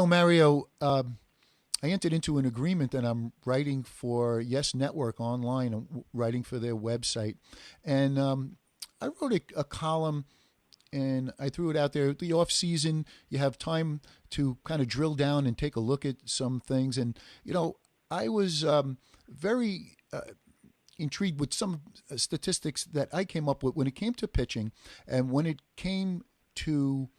Mario, I entered into an agreement that I'm writing for Yes Network online. I'm writing for their website. And I wrote a column and I threw it out there. The off season, you have time to kind of drill down and take a look at some things. And, I was very intrigued with some statistics that I came up with when it came to pitching and when it came to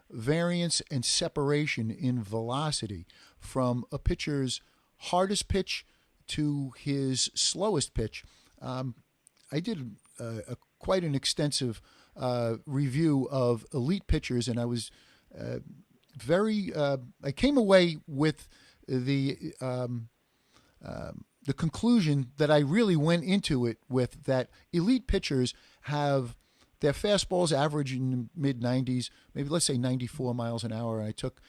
variance and separation in velocity from a pitcher's hardest pitch to his slowest pitch. I did quite an extensive review of elite pitchers, and I was I came away with the conclusion that I really went into it with, that elite pitchers have their fastballs average in the mid 90s, maybe let's say 94 miles an hour. And I took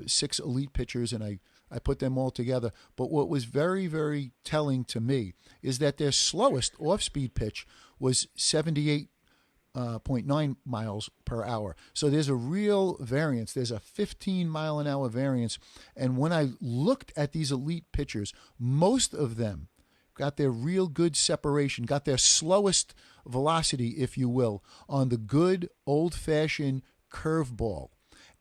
6 elite pitchers and I put them all together. But what was very, very telling to me is that their slowest off-speed pitch was 78.9 miles per hour. So there's a real variance. There's a 15-mile-an-hour variance. And when I looked at these elite pitchers, most of them got their real good separation, got their slowest velocity, if you will, on the good old-fashioned curveball.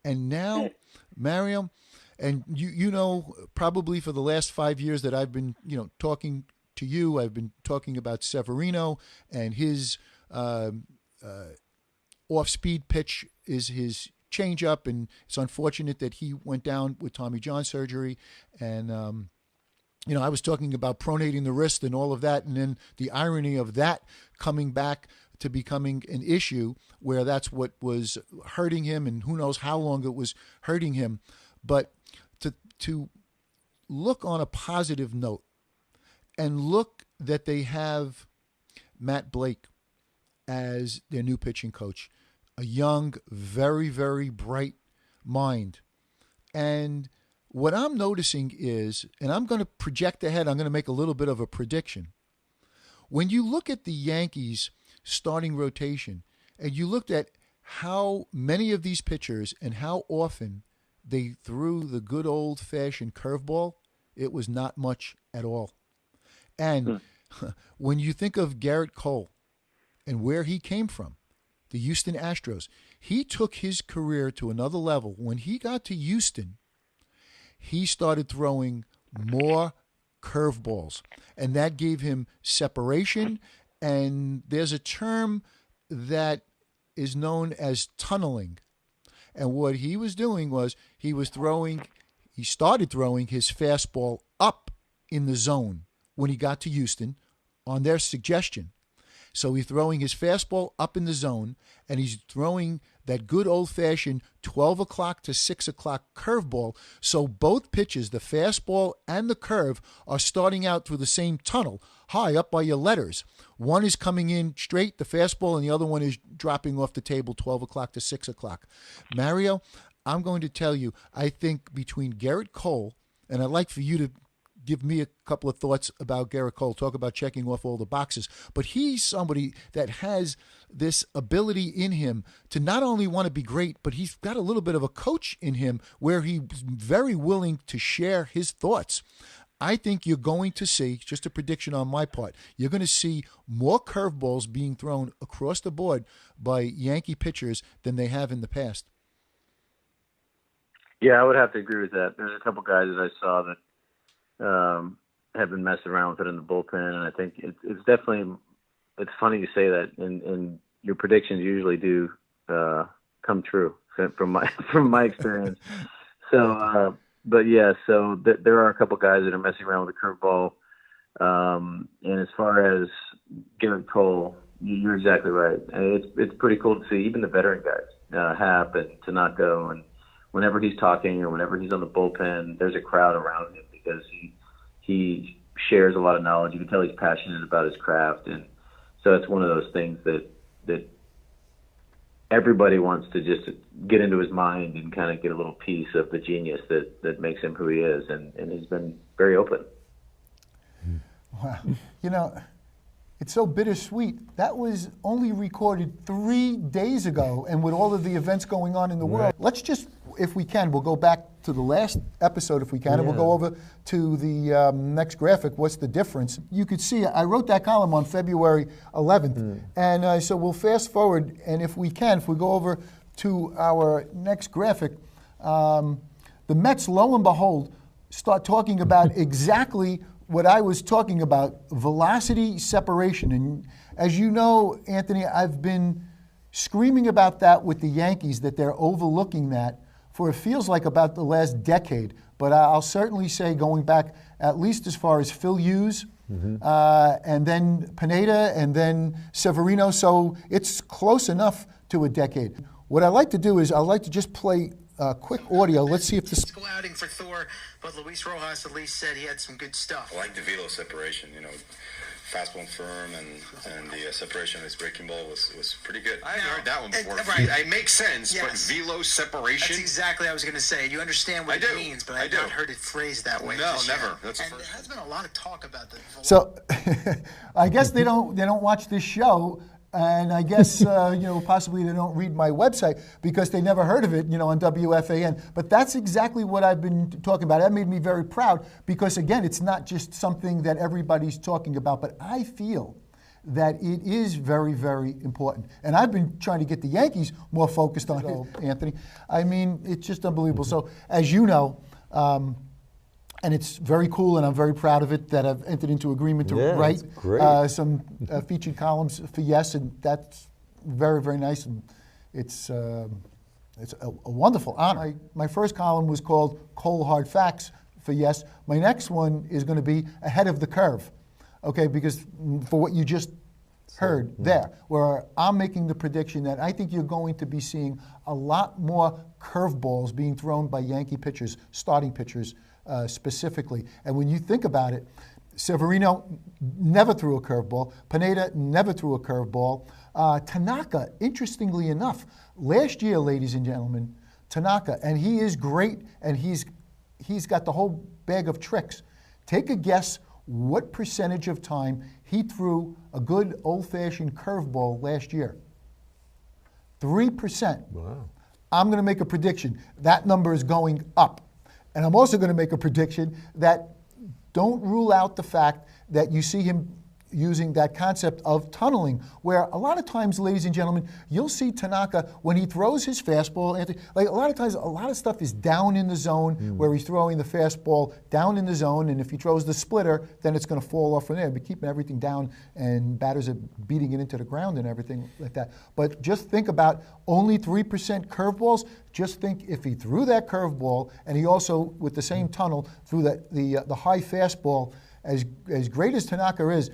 And now, Mario, and you know, probably for the last 5 years that I've been, talking to you, I've been talking about Severino and his off-speed pitch is his changeup, and it's unfortunate that he went down with Tommy John surgery. And I was talking about pronating the wrist and all of that, and then the irony of that coming back to becoming an issue where that's what was hurting him, and who knows how long it was hurting him. But to look on a positive note and look that they have Matt Blake as their new pitching coach, a young, very, very bright mind. And what I'm noticing is, and I'm going to project ahead, I'm going to make a little bit of a prediction. When you look at the Yankees starting rotation and you looked at how many of these pitchers and how often they threw the good old-fashioned curveball, it was not much at all. And when you think of Garrett Cole and where he came from, the Houston Astros, he took his career to another level. When he got to Houston, he started throwing more curveballs, and that gave him separation. And there's a term that is known as tunneling. And what he was doing was he started throwing his fastball up in the zone when he got to Houston on their suggestion. So he's throwing his fastball up in the zone, and he's throwing that good old-fashioned 12 o'clock to 6 o'clock curveball. So both pitches, the fastball and the curve, are starting out through the same tunnel, high up by your letters. One is coming in straight, the fastball, and the other one is dropping off the table 12 o'clock to 6 o'clock. Mario, I'm going to tell you, I think between Garrett Cole, and I'd like for you to give me a couple of thoughts about Garrett Cole, talk about checking off all the boxes. But he's somebody that has this ability in him to not only want to be great, but he's got a little bit of a coach in him where he's very willing to share his thoughts. I think you're going to see, just a prediction on my part, you're going to see more curveballs being thrown across the board by Yankee pitchers than they have in the past. Yeah, I would have to agree with that. There's a couple guys that I saw that have been messing around with it in the bullpen, and I think it's definitely, it's funny you say that, and your predictions usually do come true from my experience. So, but yeah, so there are a couple guys that are messing around with the curveball, and as far as Garrett Cole, you're exactly right. It's pretty cool to see even the veteran guys, Hap and Tanaka, and whenever he's talking or whenever he's on the bullpen, there's a crowd around him because he shares a lot of knowledge. You can tell he's passionate about his craft, and so it's one of those things that everybody wants to just get into his mind and kind of get a little piece of the genius that makes him who he is, and he's been very open. Wow. It's so bittersweet. That was only recorded 3 days ago, and with all of the events going on in the world, let's just, if we can, we'll go back to the last episode if we can, and we'll go over to the next graphic. What's the difference? You could see I wrote that column on February 11th, and so we'll fast forward, and if we can, if we go over to our next graphic, the Mets, lo and behold, start talking about exactly what I was talking about, velocity separation. And as you know, Anthony, I've been screaming about that with the Yankees, that they're overlooking that for it feels like about the last decade. But I'll certainly say going back at least as far as Phil Hughes, and then Pineda, and then Severino. So it's close enough to a decade. What I like to do is I like to just play quick audio. Let's see if this. School outing for Thor, but Luis Rojas at least said he had some good stuff. I like the velo separation, fastball and firm, and the separation of his breaking ball was pretty good. I hadn't heard that one before. Right. It makes sense, Yes. but velo separation? That's exactly what I was going to say. You understand what it means, but I've not heard it phrased that way. No, just never. yet. That's the and first there has been a lot of talk about the. So I guess they don't watch this show. And I guess, possibly they don't read my website because they never heard of it, on WFAN. But that's exactly what I've been talking about. That made me very proud because, again, it's not just something that everybody's talking about, but I feel that it is very, very important. And I've been trying to get the Yankees more focused on it, Anthony. I mean, it's just unbelievable. So, as you know, and it's very cool, and I'm very proud of it that I've entered into agreement to write some featured columns for Yes, and that's very, very nice, and it's a wonderful honor. My first column was called Cold Hard Facts for Yes. My next one is going to be Ahead of the Curve, okay, because for what you just heard there, where I'm making the prediction that I think you're going to be seeing a lot more curveballs being thrown by Yankee pitchers, starting pitchers, specifically. And when you think about it, Severino never threw a curveball. Pineda never threw a curveball. Tanaka, interestingly enough, last year, ladies and gentlemen, Tanaka, and he is great, and he's got the whole bag of tricks. Take a guess what percentage of time he threw a good old-fashioned curveball last year. 3%. Wow. I'm going to make a prediction. That number is going up. And I'm also going to make a prediction that don't rule out the fact that you see him using that concept of tunneling, where a lot of times, ladies and gentlemen, you'll see Tanaka, when he throws his fastball, like a lot of times, a lot of stuff is down in the zone where he's throwing the fastball down in the zone, and if he throws the splitter, then it's going to fall off from there. But keeping everything down, and batters are beating it into the ground and everything like that. But just think about only 3% curveballs. Just think if he threw that curveball, and he also, with the same tunnel, threw the high fastball, as great as Tanaka is,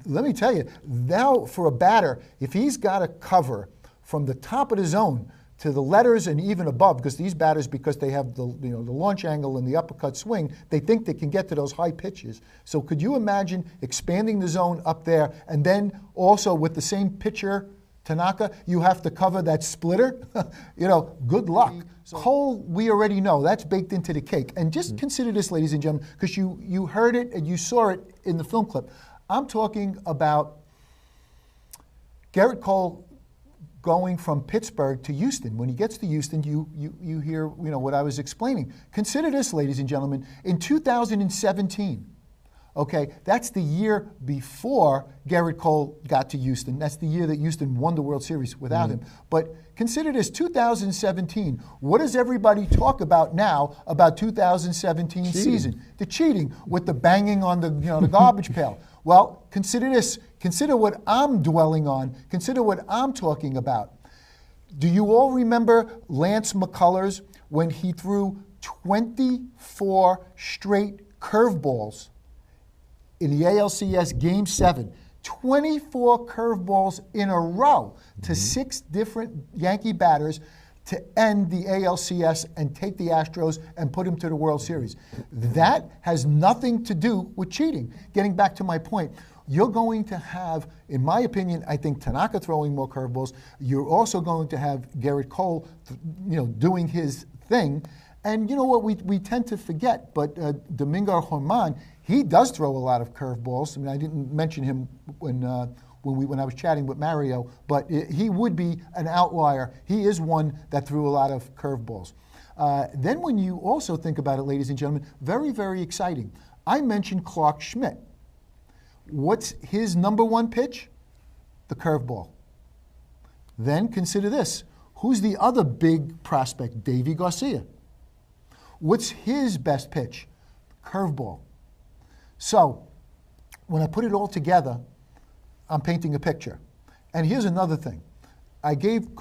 let me tell you, now for a batter, if he's got to cover from the top of the zone to the letters and even above, because these batters, because they have the launch angle and the uppercut swing, they think they can get to those high pitches. So could you imagine expanding the zone up there, and then also with the same pitcher, Tanaka, you have to cover that splitter? Good luck. Cole, we already know, that's baked into the cake. And just consider this, ladies and gentlemen, because you heard it and you saw it in the film clip. I'm talking about Gerrit Cole going from Pittsburgh to Houston. When he gets to Houston, you hear what I was explaining. Consider this, ladies and gentlemen. In 2017, okay, that's the year before Gerrit Cole got to Houston. That's the year that Houston won the World Series without him. But consider this, 2017. What does everybody talk about now about 2017 season? The cheating with the banging on the the garbage pail. Well, consider this. Consider what I'm dwelling on. Consider what I'm talking about. Do you all remember Lance McCullers when he threw 24 straight curveballs in the ALCS Game 7? 24 curveballs in a row to 6 different Yankee batters to end the ALCS and take the Astros and put them to the World Series. That has nothing to do with cheating. Getting back to my point, you're going to have, in my opinion, I think Tanaka throwing more curveballs. You're also going to have Gerrit Cole, doing his thing. And you know what, we tend to forget, but Domingo Germán, he does throw a lot of curveballs. I mean, I didn't mention him when I was chatting with Mario, but he would be an outlier. He is one that threw a lot of curveballs. Then when you also think about it, ladies and gentlemen, very, very exciting. I mentioned Clark Schmidt. What's his number one pitch? The curveball. Then consider this. Who's the other big prospect? Davy Garcia. What's his best pitch? Curveball. So when I put it all together, I'm painting a picture. And here's another thing. I gave